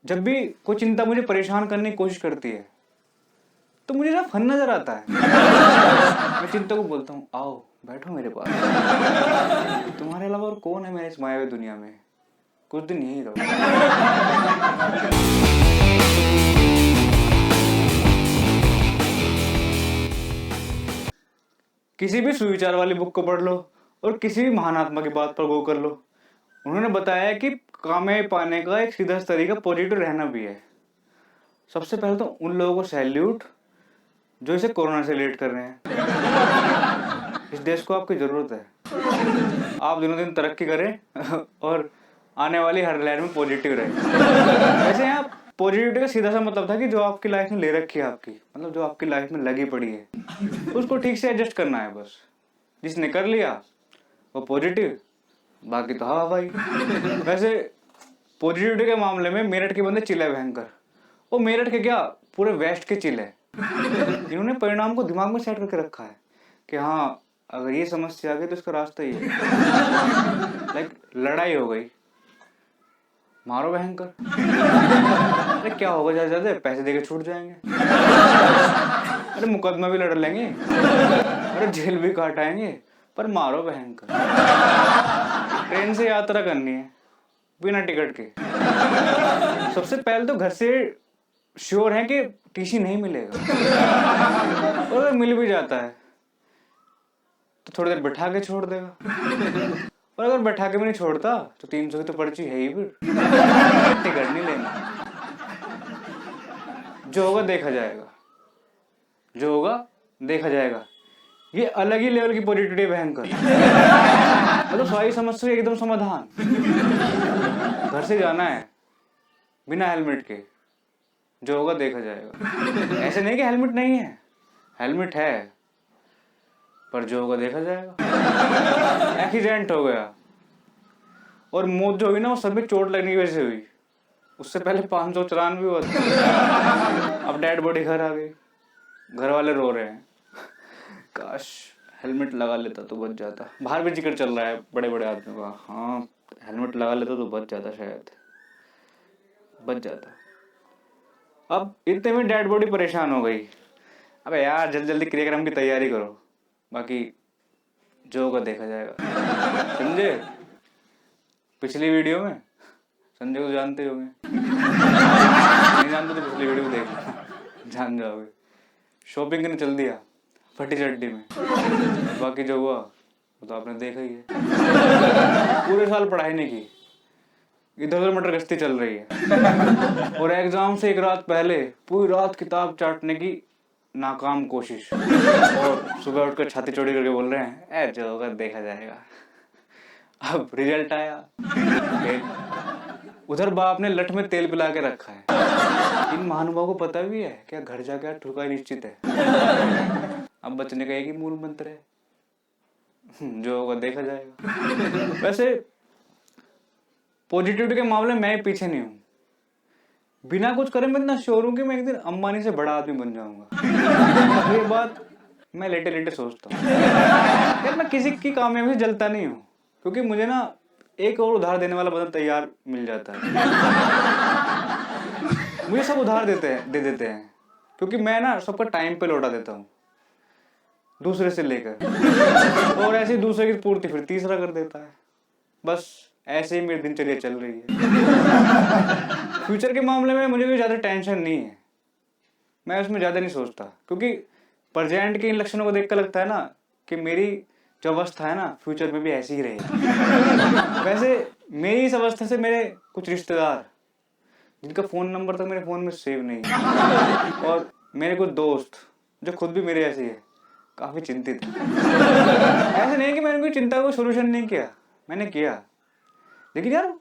जब भी कोई चिंता मुझे परेशान करने की कोशिश करती है तो मुझे ना फन नजर आता है। मैं चिंता को बोलता हूँ, आओ बैठो मेरे पास, तुम्हारे अलावा और कौन है मेरे इस मायावी दुनिया में, कुछ दिन यहीं रहो। किसी भी सुविचार वाली बुक को पढ़ लो और किसी भी महान आत्मा की बात पर गौ कर लो, उन्होंने बताया कि कामयाबी पाने का एक सीधा तरीका पॉजिटिव रहना भी है। सबसे पहले तो उन लोगों को सैल्यूट जो इसे कोरोना से रिलेट कर रहे हैं। इस देश को आपकी जरूरत है। आप दिनों दिन तरक्की करें और आने वाली हर लाइन में पॉजिटिव रहे। वैसे यहाँ पॉजिटिविटी का सीधा सा मतलब था कि जो आपकी लाइफ में ले रखी है, आपकी मतलब जो आपकी लाइफ में लगी पड़ी है, उसको ठीक से एडजस्ट करना है बस। जिसने कर लिया वो पॉजिटिव, बाकी तो हवा भाई। वैसे पॉजिटिविटी के मामले में मेरठ के बंदे चिल्ले भयंकर। वो मेरठ के क्या, पूरे वेस्ट के चिल्ले। इन्होंने परिणाम को दिमाग में सेट करके रखा है कि हाँ अगर ये समस्या आ गई तो इसका रास्ता ये है। लाइक लड़ाई हो गई, मारो भयंकर। अरे क्या होगा, ज्यादा ज्यादा पैसे देके छूट जाएंगे। अरे मुकदमा भी लड़ लेंगे, अरे जेल भी काट आएंगे, पर मारो भयंकर। ट्रेन से यात्रा करनी है बिना टिकट के, सबसे पहले तो घर से श्योर है कि टीसी नहीं मिलेगा, और अगर मिल भी जाता है तो थोड़ी देर बैठा के छोड़ देगा, और अगर बैठा के भी नहीं छोड़ता तो 300 की तो पर्ची है ही, फिर टिकट नहीं लेना। जो होगा देखा जाएगा, जो होगा देखा जाएगा। ये अलग ही लेवल की पॉजिटिविटी भयंकर। मतलब सारी समस्या एकदम समाधान। घर से जाना है बिना हेलमेट के, जो होगा देखा जाएगा। ऐसे नहीं कि हेलमेट नहीं है, हेलमेट है, पर जो होगा देखा जाएगा। एक्सीडेंट हो गया और मौत जो हुई ना वो सब में चोट लगने की वजह से हुई, उससे पहले 594 हुआ था। अब डेड बॉडी घर आ गई, घर वाले रो रहे हैं। काश हेलमेट लगा लेता तो बच जाता। बाहर भी जिक्र चल रहा है बड़े बड़े आदमियों का, हाँ हेलमेट लगा लेता तो बच जाता, शायद बच जाता। अब इतने में डेड बॉडी परेशान हो गई। अबे यार जल्दी जल्दी क्रियाक्रम की तैयारी करो, बाकी जो होगा देखा जाएगा। समझे? पिछली वीडियो में संजय को जानते होंगे, नहीं जानते तो पिछली वीडियो देख लो, जान जाओगे। शॉपिंग करने चल दिया फटी चड्डी में, बाकी जो हुआ वो तो आपने देखा ही है। पूरे साल पढ़ाई नहीं की, इधर उधर मटर गश्ती चल रही है, और एग्जाम से एक रात पहले पूरी रात किताब चाटने की नाकाम कोशिश, और सुबह उठकर छाती चौड़ी करके बोल रहे हैं ए जो होगा देखा जाएगा। अब रिजल्ट आया, उधर बाप ने लठ में तेल पिला के रखा है। इन महानुभावों को पता भी है क्या घर जाकर ठुका निश्चित है। अब बचने का एक ही मूल मंत्र है, जो होगा देखा जाएगा। वैसे पॉजिटिविटी के मामले में मैं पीछे नहीं हूँ। बिना कुछ करे मैं इतना श्योर हूँ कि मैं एक दिन अंबानी से बड़ा आदमी बन जाऊंगा। ये बात मैं लेटे लेटे सोचता हूँ। यार मैं किसी की कामयाबी से जलता नहीं हूँ, क्योंकि मुझे ना एक और उधार देने वाला बंदा तैयार मिल जाता है। मुझे सब उधार दे देते हैं, क्योंकि मैं ना सबका टाइम पे लौटा देता हूँ, दूसरे से लेकर, और ऐसे दूसरे की पूर्ति फिर तीसरा कर देता है। बस ऐसे ही मेरी दिनचर्या चल रही है। फ्यूचर के मामले में मुझे कोई ज़्यादा टेंशन नहीं है, मैं उसमें ज़्यादा नहीं सोचता, क्योंकि प्रेजेंट के इन लक्षणों को देख कर लगता है ना कि मेरी जो अवस्था है ना फ्यूचर में भी ऐसी ही रहेगी। वैसे मेरी इस अवस्था से मेरे कुछ रिश्तेदार जिनका फ़ोन नंबर तक मेरे फ़ोन में सेव नहीं है, और मेरे कुछ दोस्त जो खुद भी मेरे ऐसे ही है, काफ़ी चिंतित है। ऐसे नहीं कि मैंने कोई चिंता को सोल्यूशन नहीं किया, मैंने किया, लेकिन यार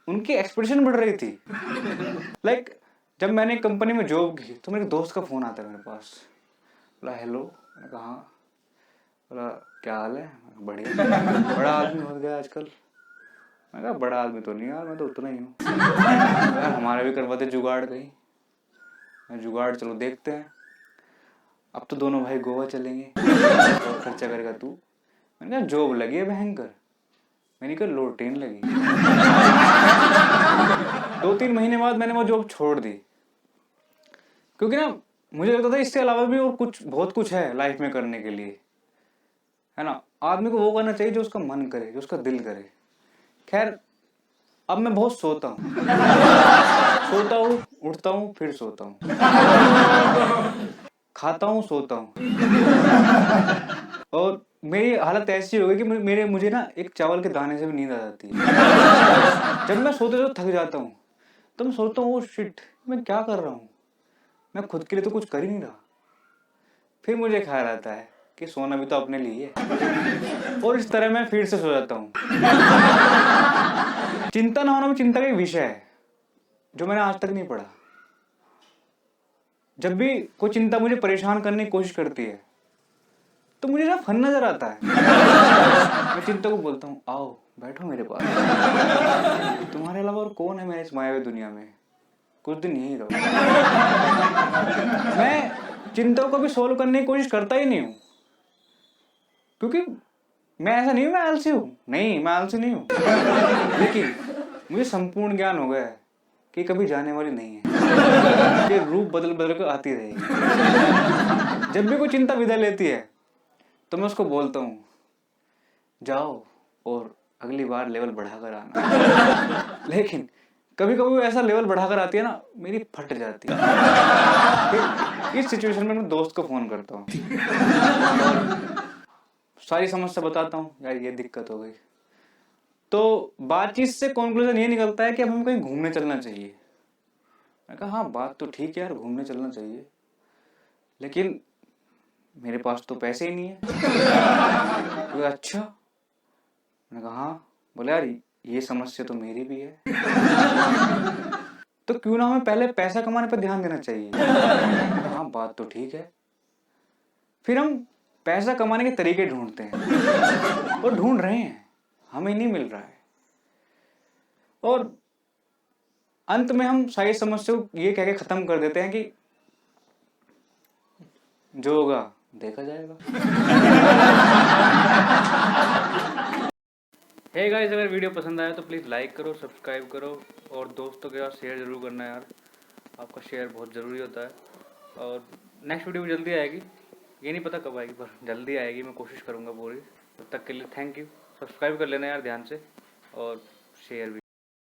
उनकी एक्सपेक्टेशन बढ़ रही थी। लाइक जब मैंने कंपनी में जॉब की तो मेरे दोस्त का फ़ोन आता है मेरे पास, बोला हेलो, मैंने कहा हाँ, बोला क्या हाल है, बढ़िया, बड़ा आदमी हो गया आजकल। मैं कहा बड़ा आदमी तो नहीं यार, मैं तो उतना ही हूँ यार, हमारे भी करवाते जुगाड़ कहीं। मैं जुगाड़ चलो देखते हैं, अब तो दोनों भाई गोवा चलेंगे, और खर्चा करेगा तू। मैंने कहा जॉब लगी है भयंकर, मैंने कहा लोटेन लगी। 2-3 महीने बाद मैंने वो जॉब छोड़ दी, क्योंकि ना मुझे लगता था इसके अलावा भी और कुछ बहुत कुछ है लाइफ में करने के लिए, है ना। आदमी को वो करना चाहिए जो उसका मन करे, जो उसका दिल करे। खैर, अब मैं बहुत सोता हूँ। सोता हूँ, उठता हूँ, फिर सोता हूँ, खाता हूँ, सोता हूँ। और मेरी हालत ऐसी हो गई कि मुझे ना एक चावल के दाने से भी नींद आ जाती है। जब मैं सोते सोते थक जाता हूँ तो मैं सोचता हूँ, ओ शिट, मैं क्या कर रहा हूँ, मैं खुद के लिए तो कुछ कर ही नहीं रहा। फिर मुझे ख्याल आता है कि सोना भी तो अपने लिए है, और इस तरह मैं फिर से सो जाता हूँ। चिंता ना होना भी चिंता का एक विषय है जो मैंने आज तक नहीं पढ़ा। जब भी कोई चिंता मुझे परेशान करने की कोशिश करती है तो मुझे ना फन नजर आता है। मैं चिंता को बोलता हूँ, आओ बैठो मेरे पास, तुम्हारे अलावा और कौन है मेरे इस मायावी दुनिया में, कुछ दिन यहीं रहो। मैं चिंता को कभी सोल्व करने की कोशिश करता ही नहीं हूँ, क्योंकि मैं ऐसा नहीं हूँ मैं आलसी हूँ, नहीं मैं आलसी नहीं हूँ, लेकिन मुझे संपूर्ण ज्ञान हो गया है कि कभी जाने वाली नहीं है, ये रूप बदल बदल कर आती रहेगी। जब भी कोई चिंता विदा लेती है तो मैं उसको बोलता हूँ, जाओ और अगली बार लेवल बढ़ाकर आना। लेकिन कभी कभी ऐसा लेवल बढ़ाकर आती है ना, मेरी फट जाती है। फिर इस सिचुएशन में मैं दोस्त को फोन करता हूँ और सारी समस्या बताता हूँ, यार ये दिक्कत हो गई। तो बातचीत से कंक्लूजन ये निकलता है कि अब हमें कहीं घूमने चलना चाहिए। मैं कहा हाँ बात तो ठीक है यार, घूमने चलना चाहिए, लेकिन मेरे पास तो पैसे ही नहीं है। तो अच्छा, मैंने कहा हाँ। बोले यार ये समस्या तो मेरी भी है, तो क्यों ना हमें पहले पैसा कमाने पर ध्यान देना चाहिए। हाँ बात तो ठीक है। फिर हम पैसा कमाने के तरीके ढूंढते हैं और ढूंढ रहे हैं, हमें नहीं मिल रहा है, और अंत में हम सारी समस्या को ये कह के खत्म कर देते हैं कि जो होगा देखा जाएगा। हे गाइस, अगर वीडियो पसंद आया तो प्लीज़ लाइक करो, सब्सक्राइब करो और दोस्तों के साथ शेयर जरूर करना यार, आपका शेयर बहुत ज़रूरी होता है। और नेक्स्ट वीडियो जल्दी आएगी, ये नहीं पता कब आएगी पर जल्दी आएगी, मैं कोशिश करूँगा पूरी। तब तक के लिए थैंक यू। सब्सक्राइब कर लेना यार ध्यान से, और शेयर भी।